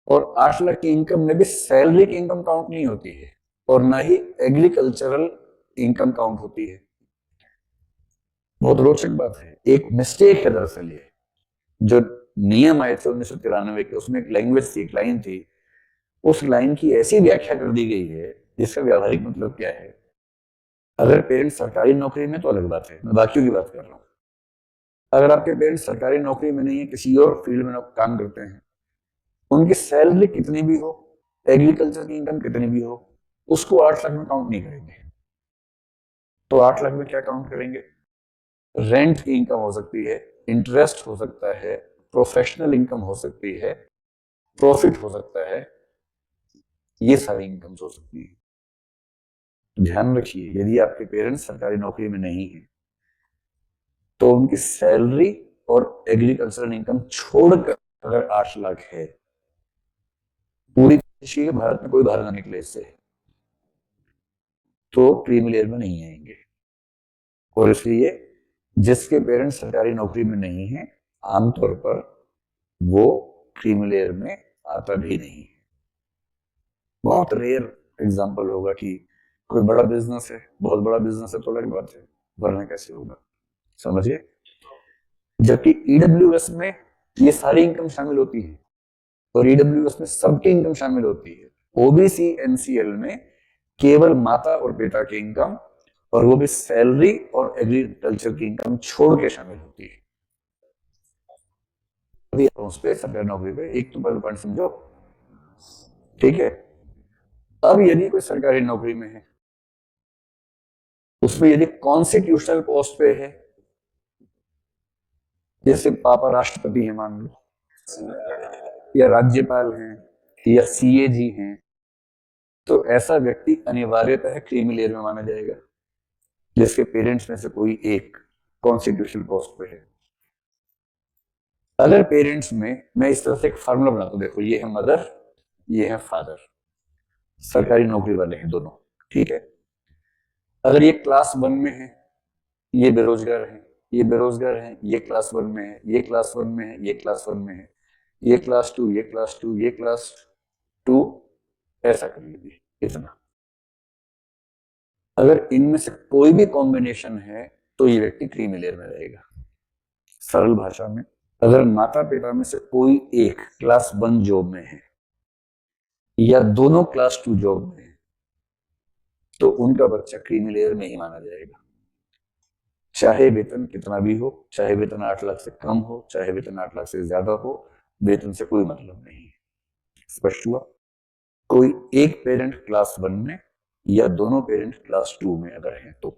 और 8 लाख की इनकम में भी सैलरी की इनकम काउंट नहीं होती है और ना ही एग्रीकल्चरल इनकम काउंट होती है। बहुत रोचक बात है, एक मिस्टेक है दरअसल ये। जो नियम आए थे 1993 के, उसमें एक लैंग्वेज थी, एक लाइन थी, उस लाइन की ऐसी व्याख्या कर दी गई है जिसका व्यावहारिक मतलब क्या है। अगर पेरेंट्स सरकारी नौकरी में तो अलग बात है, मैं बाकियों की बात कर रहा हूँ। अगर आपके पेरेंट्स सरकारी नौकरी में नहीं है, किसी और फील्ड में काम करते हैं, उनकी सैलरी कितनी भी हो, एग्रीकल्चर की इनकम कितनी भी हो, उसको 8 लाख में काउंट नहीं करेंगे। तो 8 लाख में क्या काउंट करेंगे? रेंट की इनकम हो सकती है, इंटरेस्ट हो सकता है, प्रोफेशनल इनकम हो सकती है, प्रॉफिट हो सकता है, ये सारी इनकम हो सकती है। ध्यान रखिए, यदि आपके पेरेंट्स सरकारी नौकरी में नहीं है तो उनकी सैलरी और एग्रीकल्चरल इनकम छोड़कर अगर 8 लाख है, पूरी कोशिश की भारत में कोई बाहर ना निकले इससे, तो क्रीमी लेयर में नहीं आएंगे। और इसलिए जिसके पेरेंट्स सरकारी नौकरी में नहीं है, आमतौर पर वो क्रीमी लेयर में आता भी नहीं है। बहुत रेयर एग्जाम्पल होगा कि कोई बड़ा बिजनेस है, बहुत बड़ा बिजनेस है तो अलग बात है, वरना कैसे होगा, समझिए। जबकि ईडब्ल्यूएस में ये सारी इनकम शामिल होती है और ईडब्ल्यूएस में सबकी इनकम शामिल होती है। ओबीसी एनसीएल में केवल माता और पिता की इनकम, और वो भी सैलरी और एग्रीकल्चर की इनकम छोड़ के शामिल होती है। अभी उस पे सरकारी नौकरी पे एक तो पॉइंट समझो, ठीक है। अब यदि कोई सरकारी नौकरी में है, उसमें यदि कॉन्स्टिट्यूशनल पोस्ट पे है, जैसे पापा राष्ट्रपति है मान लो, या राज्यपाल हैं, या सीएजी हैं, तो ऐसा व्यक्ति अनिवार्यतः क्रीमी लेयर में माना जाएगा, जिसके पेरेंट्स में से कोई एक कॉन्स्टिट्यूशनल पोस्ट पे है। अगर पेरेंट्स में, मैं इस तरह से एक फार्मूला बनाता हूं, देखो ये है मदर, ये है फादर, सरकारी नौकरी वाले हैं दोनों, ठीक है। अगर ये क्लास 1 में है, ये बेरोजगार है, ये बेरोजगार है, ये क्लास 1 में है, ये क्लास 1 में है, ये क्लास 1 में है, ये क्लास 2, ये क्लास 2, ये क्लास 2, ऐसा कर लीजिए इतना। अगर इनमें से कोई भी कॉम्बिनेशन है तो ये व्यक्ति क्रीमी लेयर में रहेगा। सरल भाषा में, अगर माता पिता में से कोई एक क्लास 1 जॉब में है या दोनों क्लास 2 जॉब में है, तो उनका बच्चा क्रीमी लेयर में ही माना जाएगा, चाहे वेतन कितना भी हो, चाहे वेतन 8 लाख से कम हो, चाहे वेतन 8 लाख से ज्यादा हो, वेतन से कोई मतलब नहीं है। स्पष्ट हुआ? कोई एक पेरेंट क्लास 1 में या दोनों पेरेंट क्लास 2 में अगर हैं तो।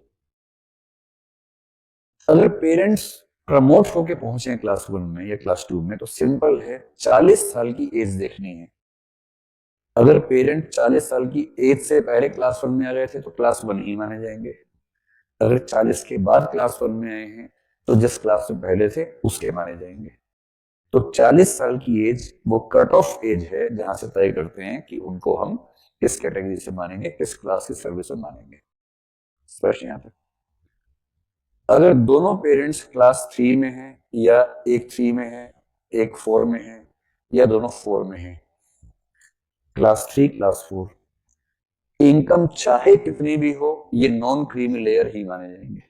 अगर पेरेंट्स प्रमोट होके पहुंचे क्लास 1 में या क्लास 2 में, तो सिंपल है, 40 साल की एज देखनी है। अगर पेरेंट 40 साल की एज से पहले क्लास 1 में आ गए थे तो क्लास 1 ही माने जाएंगे। अगर 40 के बाद क्लास 1 में आए हैं तो जिस क्लास में पहले थे उसके माने जाएंगे। तो 40 साल की एज वो कट ऑफ एज है जहां से तय करते हैं कि उनको हम किस कैटेगरी से मानेंगे, किस क्लास की सर्विस में मानेंगे। स्पष्ट यहां तक? अगर दोनों पेरेंट्स क्लास 3 में हैं, या एक 3 में है, एक 4 में है, या दोनों 4 में है, क्लास 3 क्लास 4, इनकम चाहे कितनी भी हो, ये नॉन क्रीमी लेयर ही माने जाएंगे।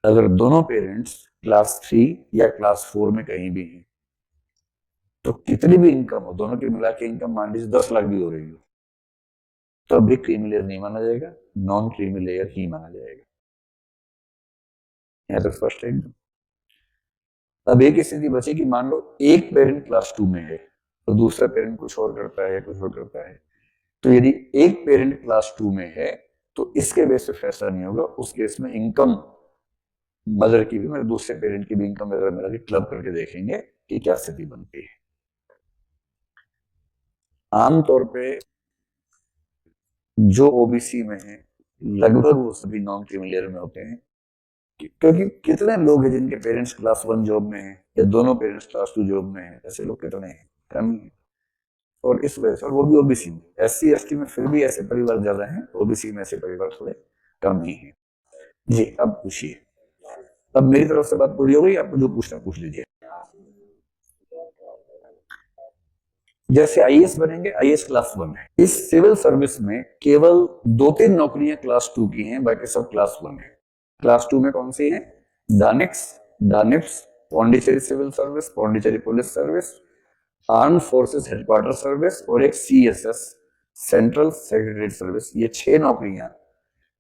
अगर दोनों पेरेंट्स क्लास 3 या क्लास 4 में कहीं भी हैं, तो कितनी भी इनकम हो, दोनों की मिला के इनकम मान लीजिए 10 लाख भी हो रही हो, तो भी क्रीमी लेयर नहीं माना जाएगा, नॉन क्रीमी लेयर ही माना जाएगा। यहां तक स्पष्ट है एकदम? अब एक स्थिति बची कि मान लो एक पेरेंट क्लास 2 में है तो दूसरा पेरेंट कुछ और करता है, कुछ और करता है। तो यदि एक पेरेंट क्लास 2 में है तो इसके बेस पे फैसला नहीं होगा, उस केस में इनकम मदर की भी, मतलब दूसरे पेरेंट की भी इनकम वगैरह मिला के क्लब करके देखेंगे कि क्या स्थिति बनती है। आमतौर पे जो ओबीसी में है, लगभग वो सभी नॉन क्रीमी लेयर में होते हैं, क्योंकि कितने लोग हैं जिनके पेरेंट्स क्लास 1 जॉब में हैं या दोनों पेरेंट्स क्लास 2 जॉब में हैं, ऐसे लोग कितने हैं? कम ही है। और इस वजह से, और वो भी ओबीसी में, एससी एसटी में फिर भी ऐसे परिवार ज्यादा हैं, ओबीसी में ऐसे परिवार थोड़े कम ही हैं। जी, अब पूछिए। अब मेरी तरफ से बात पूरी हो गई, आपको जो पूछना पूछ लीजिए। जैसे आईएएस बनेंगे, आईएएस क्लास 1 है। इस सिविल सर्विस में केवल 2-3 नौकरियां क्लास 2 की हैं, बाकी सब क्लास 1 है। क्लास 2 में कौन सी है? DANICS, DANIPS, Pondicherry civil service, Pondicherry police service, arm forces headquarter service और एक सीएसएस सेंट्रल सेक्रेटरी सर्विस। ये 6 नौकरियां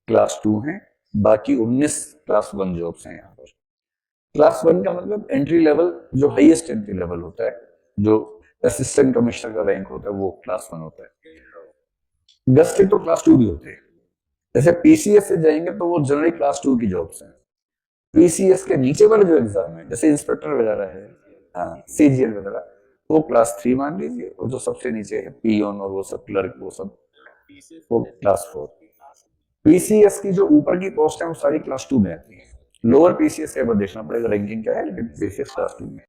क्लास 2 हैं, बाकी 19 क्लास 1 जॉब्स हैं यहाँ पर। क्लास 1 का मतलब एंट्री लेवल, जो हाईएस्ट एंट्री लेवल होता है, जो असिस्टेंट कमिश्नर का रैंक होता है, वो क्लास 1 होता है। गस्टिक तो क्लास 2 भी होते हैं। जैसे पीसीएस से जाएंगे तो वो जनरली क्लास 2 की जॉब्स हैं। पीसीएस के नीचे वाले जो एग्जाम है, जैसे इंस्पेक्टर वगैरह है, सीजीएल वगैरह, वो क्लास 3 मान लीजिए, और जो सबसे नीचे है पियोन और वो सब क्लर्क, वो सब वो क्लास 4। पीसीएस की जो ऊपर की पोस्ट है वो सारी क्लास 2 में आती है। लोअर पीसीएस एक बार देखना पड़ेगा रैंकिंग क्या है, लेकिन पीसीएस क्लास 2 में।